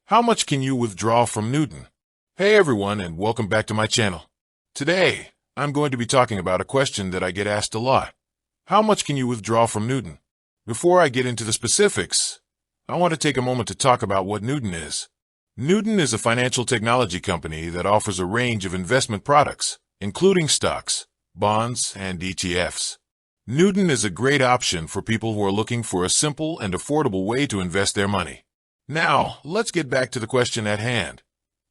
How much can you withdraw from Newton? Hey everyone, and welcome back to my channel. Today, I'm going to be talking about a question that I get asked a lot. How much can you withdraw from Newton? Before I get into the specifics, I want to take a moment to talk about what Newton is. Newton is a financial technology company that offers a range of investment products, including stocks, bonds, and ETFs. Newton is a great option for people who are looking for a simple and affordable way to invest their money. Now, let's get back to the question at hand.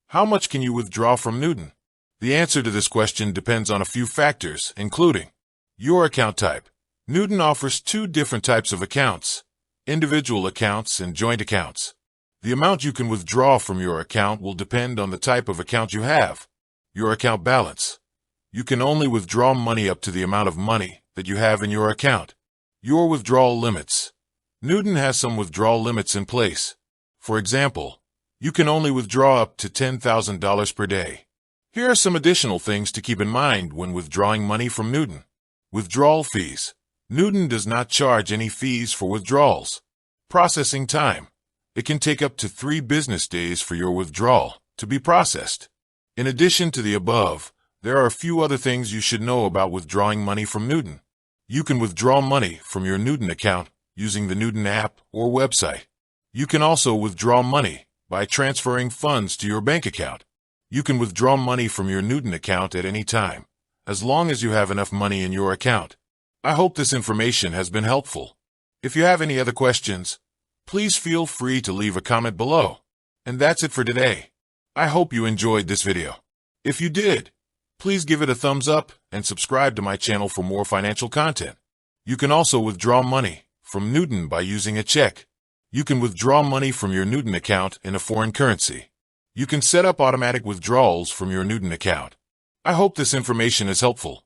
How much can you withdraw from Newton? The answer to this question depends on a few factors, including your account type. Newton offers two different types of accounts, individual accounts and joint accounts. The amount you can withdraw from your account will depend on the type of account you have. Your account balance. You can only withdraw money up to the amount of money that you have in your account. Your withdrawal limits. Newton has some withdrawal limits in place. For example, you can only withdraw up to $10,000 per day. Here are some additional things to keep in mind when withdrawing money from Newton. Withdrawal fees. Newton does not charge any fees for withdrawals. Processing time. It can take up to 3 business days for your withdrawal to be processed. In addition to the above, there are a few other things you should know about withdrawing money from Newton. You can withdraw money from your Newton account using the Newton app or website. You can also withdraw money by transferring funds to your bank account. You can withdraw money from your Newton account at any time, as long as you have enough money in your account. I hope this information has been helpful. If you have any other questions, please feel free to leave a comment below. And that's it for today. I hope you enjoyed this video. If you did, please give it a thumbs up and subscribe to my channel for more financial content. You can also withdraw money from Newton by using a check. You can withdraw money from your Newton account in a foreign currency. You can set up automatic withdrawals from your Newton account. I hope this information is helpful.